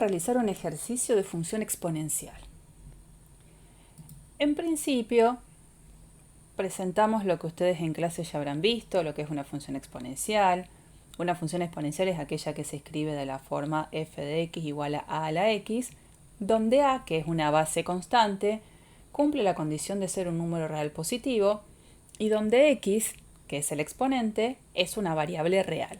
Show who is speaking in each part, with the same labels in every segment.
Speaker 1: realizar un ejercicio de función exponencial. En principio, presentamos lo que ustedes en clase ya habrán visto, lo que es una función exponencial. Una función exponencial es aquella que se escribe de la forma f de x igual a a la x, donde a, que es una base constante, cumple la condición de ser un número real positivo, y donde x, que es el exponente, es una variable real.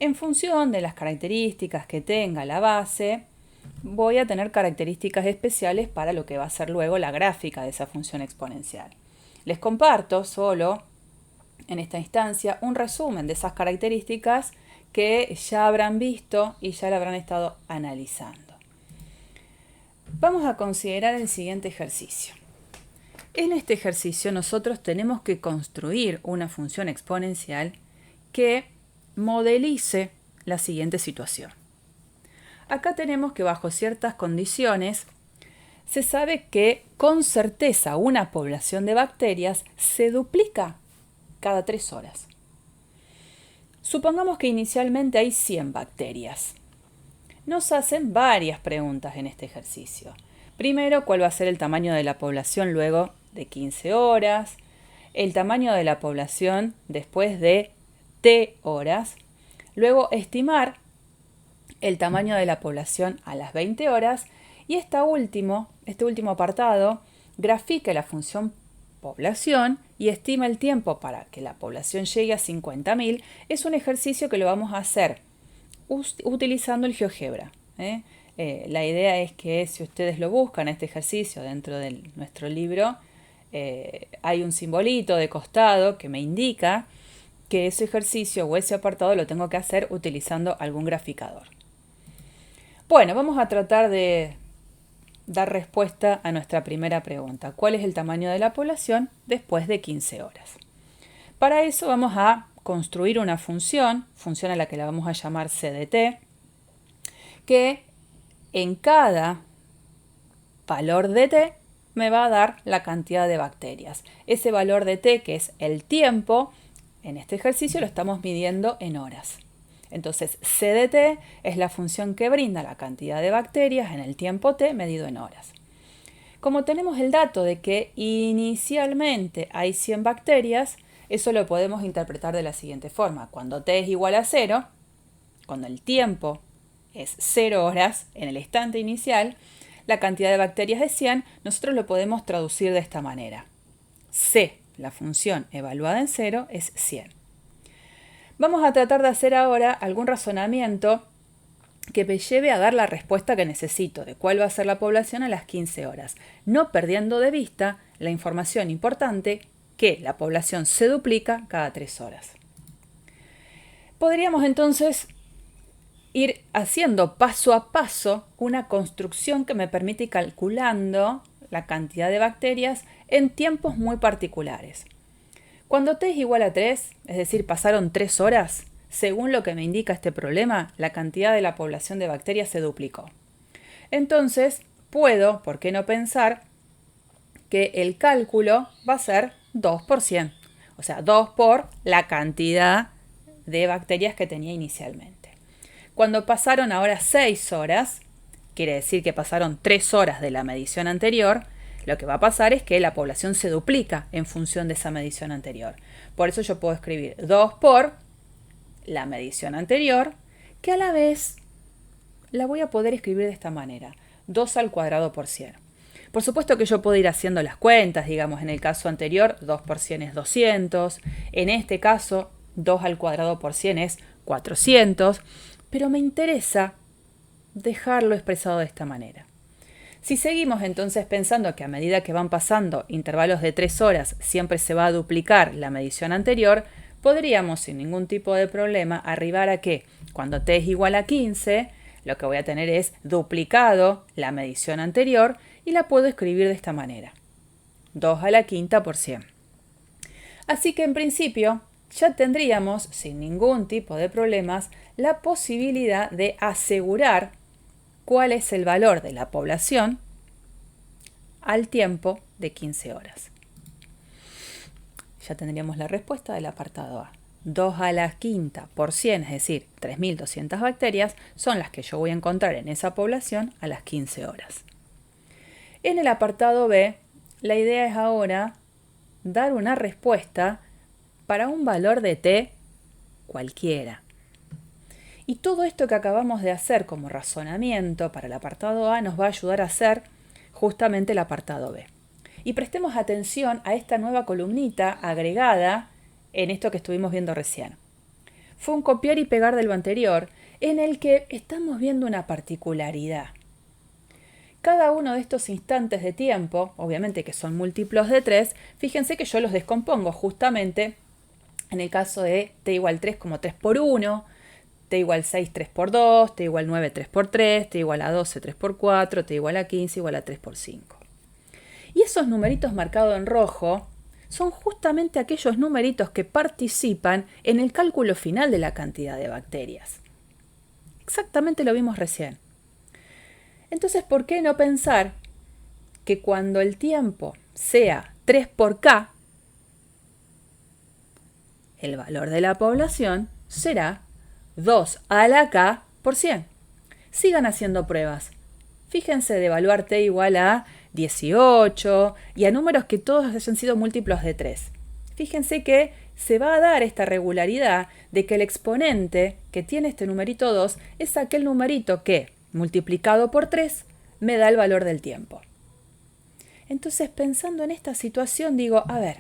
Speaker 1: En función de las características que tenga la base, voy a tener características especiales para lo que va a ser luego la gráfica de esa función exponencial. Les comparto solo en esta instancia un resumen de esas características que ya habrán visto y ya la habrán estado analizando. Vamos a considerar el siguiente ejercicio. En este ejercicio nosotros tenemos que construir una función exponencial que modelice la siguiente situación. Acá tenemos que bajo ciertas condiciones se sabe que con certeza una población de bacterias se duplica cada 3 horas. Supongamos que inicialmente hay 100 bacterias. Nos hacen varias preguntas en este ejercicio. Primero, ¿cuál va a ser el tamaño de la población luego de 15 horas? El tamaño de la población después de T horas. Luego, estimar el tamaño de la población a las 20 horas. Y este último apartado grafica la función población y estima el tiempo para que la población llegue a 50.000. Es un ejercicio que lo vamos a hacer utilizando el GeoGebra. La idea es que si ustedes lo buscan, este ejercicio dentro de nuestro libro, hay un simbolito de costado que me indica que ese ejercicio o ese apartado lo tengo que hacer utilizando algún graficador. Bueno, vamos a tratar de dar respuesta a nuestra primera pregunta. ¿Cuál es el tamaño de la población después de 15 horas? Para eso vamos a construir una función a la que la vamos a llamar CDT, que en cada valor de t me va a dar la cantidad de bacterias. Ese valor de t, que es el tiempo, en este ejercicio lo estamos midiendo en horas. Entonces, CDT es la función que brinda la cantidad de bacterias en el tiempo t medido en horas. Como tenemos el dato de que inicialmente hay 100 bacterias, eso lo podemos interpretar de la siguiente forma. Cuando t es igual a 0, cuando el tiempo es 0 horas en el instante inicial, la cantidad de bacterias es 100, nosotros lo podemos traducir de esta manera. C, la función evaluada en 0, es 100. Vamos a tratar de hacer ahora algún razonamiento que me lleve a dar la respuesta que necesito de cuál va a ser la población a las 15 horas, no perdiendo de vista la información importante que la población se duplica cada 3 horas. Podríamos entonces ir haciendo paso a paso una construcción que me permite ir calculando la cantidad de bacterias en tiempos muy particulares. Cuando t es igual a 3, es decir, pasaron 3 horas, según lo que me indica este problema, la cantidad de la población de bacterias se duplicó. Entonces, puedo, ¿por qué no pensar que el cálculo va a ser 2 por 100? O sea, 2 por la cantidad de bacterias que tenía inicialmente. Cuando pasaron ahora 6 horas, quiere decir que pasaron 3 horas de la medición anterior, lo que va a pasar es que la población se duplica en función de esa medición anterior. Por eso yo puedo escribir 2 por la medición anterior, que a la vez la voy a poder escribir de esta manera, 2 al cuadrado por 100. Por supuesto que yo puedo ir haciendo las cuentas, digamos, en el caso anterior 2 por 100 es 200, en este caso 2 al cuadrado por 100 es 400, pero me interesa dejarlo expresado de esta manera. Si seguimos entonces pensando que a medida que van pasando intervalos de 3 horas siempre se va a duplicar la medición anterior, podríamos sin ningún tipo de problema arribar a que cuando t es igual a 15, lo que voy a tener es duplicado la medición anterior y la puedo escribir de esta manera. 2 a la quinta por 100. Así que en principio ya tendríamos sin ningún tipo de problemas la posibilidad de asegurar cuál es el valor de la población al tiempo de 15 horas. Ya tendríamos la respuesta del apartado A. 2 a la quinta por 100, es decir, 3.200 bacterias, son las que yo voy a encontrar en esa población a las 15 horas. En el apartado B, la idea es ahora dar una respuesta para un valor de t cualquiera. Y todo esto que acabamos de hacer como razonamiento para el apartado A nos va a ayudar a hacer justamente el apartado B. Y prestemos atención a esta nueva columnita agregada en esto que estuvimos viendo recién. Fue un copiar y pegar de lo anterior, en el que estamos viendo una particularidad. Cada uno de estos instantes de tiempo, obviamente que son múltiplos de 3, fíjense que yo los descompongo justamente en el caso de t igual 3 como 3 por 1, t igual 6, 3 por 2, t igual 9, 3 por 3, t igual a 12, 3 por 4, t igual a 15, igual a 3 por 5. Y esos numeritos marcados en rojo son justamente aquellos numeritos que participan en el cálculo final de la cantidad de bacterias. Exactamente lo vimos recién. Entonces, ¿por qué no pensar que cuando el tiempo sea 3 por k, el valor de la población será 2 a la k por 100? Sigan haciendo pruebas. Fíjense de evaluar t igual a 18 y a números que todos hayan sido múltiplos de 3. Fíjense que se va a dar esta regularidad de que el exponente que tiene este numerito 2 es aquel numerito que, multiplicado por 3, me da el valor del tiempo. Entonces, pensando en esta situación, digo, a ver,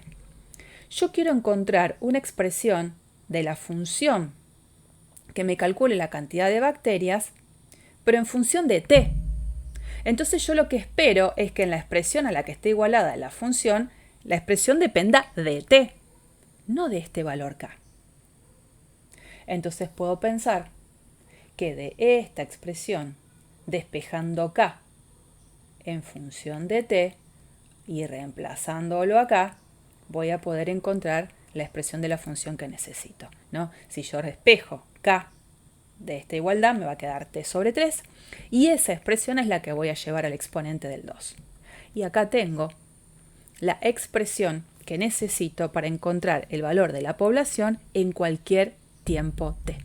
Speaker 1: yo quiero encontrar una expresión de la función que me calcule la cantidad de bacterias, pero en función de t. Entonces yo lo que espero es que en la expresión a la que esté igualada la función, la expresión dependa de t, no de este valor k. Entonces puedo pensar que de esta expresión, despejando k en función de t y reemplazándolo acá, voy a poder encontrar la expresión de la función que necesito, ¿no? Si yo despejo k de esta igualdad, me va a quedar t sobre 3 y esa expresión es la que voy a llevar al exponente del 2. Y acá tengo la expresión que necesito para encontrar el valor de la población en cualquier tiempo t.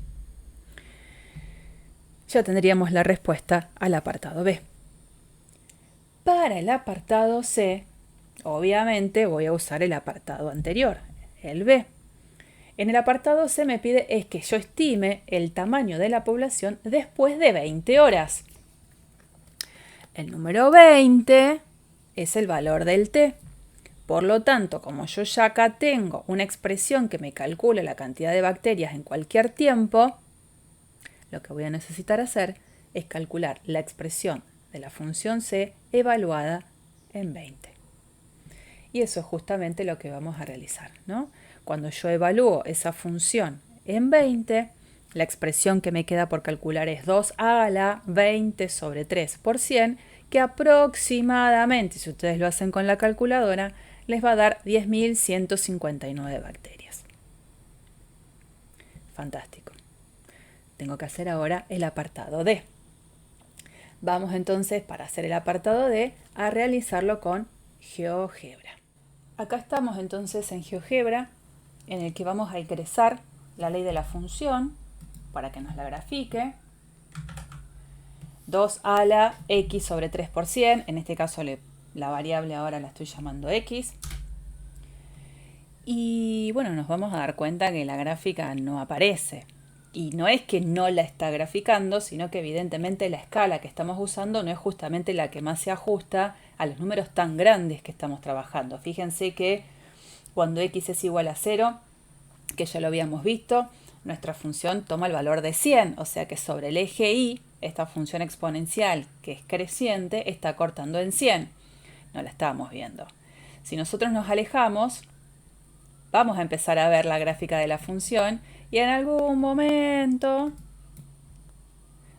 Speaker 1: Ya tendríamos la respuesta al apartado B. Para el apartado C, obviamente voy a usar el apartado anterior, el B. En el apartado C me pide es que yo estime el tamaño de la población después de 20 horas. El número 20 es el valor del t. Por lo tanto, como yo ya acá tengo una expresión que me calcula la cantidad de bacterias en cualquier tiempo, lo que voy a necesitar hacer es calcular la expresión de la función c evaluada en 20. Y eso es justamente lo que vamos a realizar, ¿no? Cuando yo evalúo esa función en 20, la expresión que me queda por calcular es 2 a la 20 sobre 3 por 100, que aproximadamente, si ustedes lo hacen con la calculadora, les va a dar 10.159 bacterias. Fantástico. Tengo que hacer ahora el apartado D. Vamos entonces, para hacer el apartado D, a realizarlo con GeoGebra. Acá estamos entonces en GeoGebra, en el que vamos a ingresar la ley de la función para que nos la grafique. 2 a la x sobre 3 por 100, en este caso la variable ahora la estoy llamando x. Y bueno, nos vamos a dar cuenta que la gráfica no aparece. Y no es que no la está graficando, sino que evidentemente la escala que estamos usando no es justamente la que más se ajusta a los números tan grandes que estamos trabajando. Fíjense que cuando x es igual a 0, que ya lo habíamos visto, nuestra función toma el valor de 100, o sea que sobre el eje y, esta función exponencial que es creciente está cortando en 100. No la estábamos viendo. Si nosotros nos alejamos, vamos a empezar a ver la gráfica de la función y en algún momento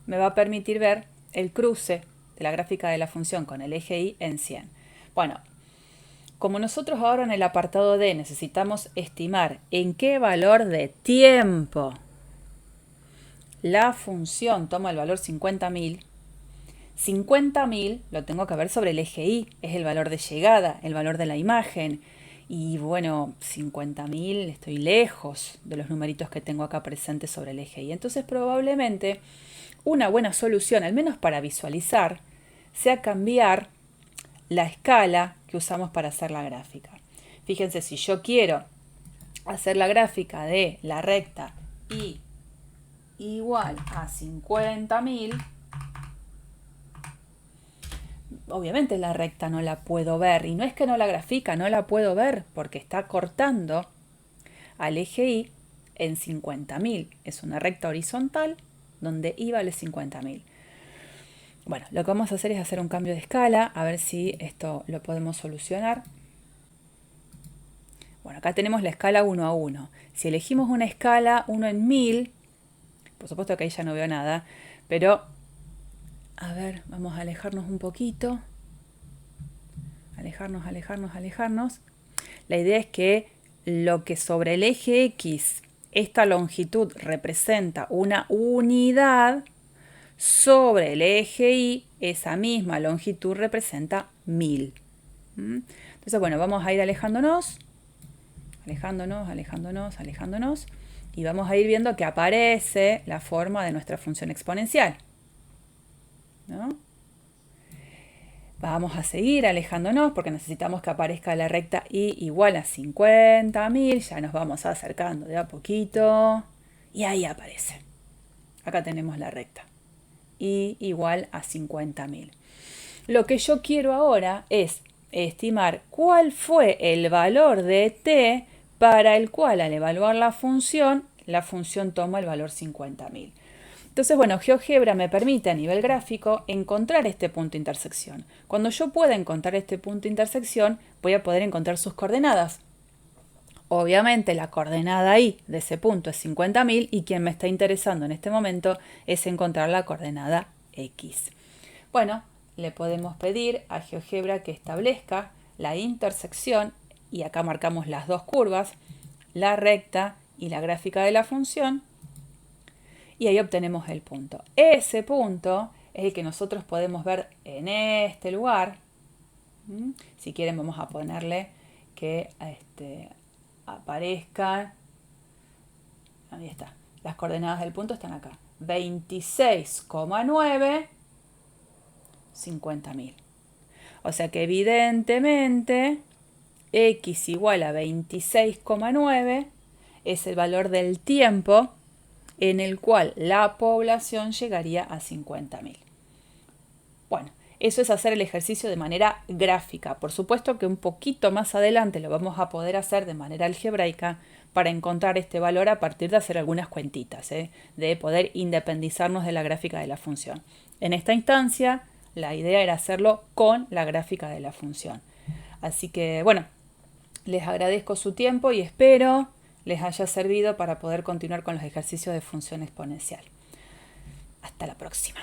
Speaker 1: me va a permitir ver el cruce de la gráfica de la función con el eje y en 100. Bueno, como nosotros ahora en el apartado D necesitamos estimar en qué valor de tiempo la función toma el valor 50.000, 50.000 lo tengo que ver sobre el eje Y, es el valor de llegada, el valor de la imagen. Y bueno, 50.000, estoy lejos de los numeritos que tengo acá presentes sobre el eje Y. Entonces probablemente una buena solución, al menos para visualizar, sea cambiar la escala que usamos para hacer la gráfica. Fíjense, si yo quiero hacer la gráfica de la recta Y igual a 50.000, obviamente la recta no la puedo ver. Y no es que no la grafica, no la puedo ver porque está cortando al eje Y en 50.000. Es una recta horizontal donde Y vale 50.000. Bueno, lo que vamos a hacer es hacer un cambio de escala, a ver si esto lo podemos solucionar. Bueno, acá tenemos la escala 1 a 1. Si elegimos una escala 1 en 1000, por supuesto que ahí ya no veo nada, pero a ver, vamos a alejarnos un poquito. Alejarnos. La idea es que lo que sobre el eje X esta longitud representa una unidad, sobre el eje Y esa misma longitud representa 1000. Entonces, bueno, vamos a ir alejándonos, y vamos a ir viendo que aparece la forma de nuestra función exponencial, ¿no? Vamos a seguir alejándonos porque necesitamos que aparezca la recta Y igual a 50.000. Ya nos vamos acercando de a poquito. Y ahí aparece. Acá tenemos la recta. Y igual a 50.000. Lo que yo quiero ahora es estimar cuál fue el valor de t para el cual al evaluar la función toma el valor 50.000. Entonces, bueno, GeoGebra me permite a nivel gráfico encontrar este punto de intersección. Cuando yo pueda encontrar este punto de intersección, voy a poder encontrar sus coordenadas. Obviamente la coordenada Y de ese punto es 50.000 y quien me está interesando en este momento es encontrar la coordenada X. Bueno, le podemos pedir a GeoGebra que establezca la intersección, y acá marcamos las dos curvas, la recta y la gráfica de la función, y ahí obtenemos el punto. Ese punto es el que nosotros podemos ver en este lugar. Si quieren vamos a ponerle que aparezcan, ahí está, las coordenadas del punto están acá, 26,9, 50.000. O sea que evidentemente X igual a 26,9 es el valor del tiempo en el cual la población llegaría a 50.000. Bueno, eso es hacer el ejercicio de manera gráfica. Por supuesto que un poquito más adelante lo vamos a poder hacer de manera algebraica para encontrar este valor a partir de hacer algunas cuentitas, de poder independizarnos de la gráfica de la función. En esta instancia, la idea era hacerlo con la gráfica de la función. Así que, bueno, les agradezco su tiempo y espero les haya servido para poder continuar con los ejercicios de función exponencial. Hasta la próxima.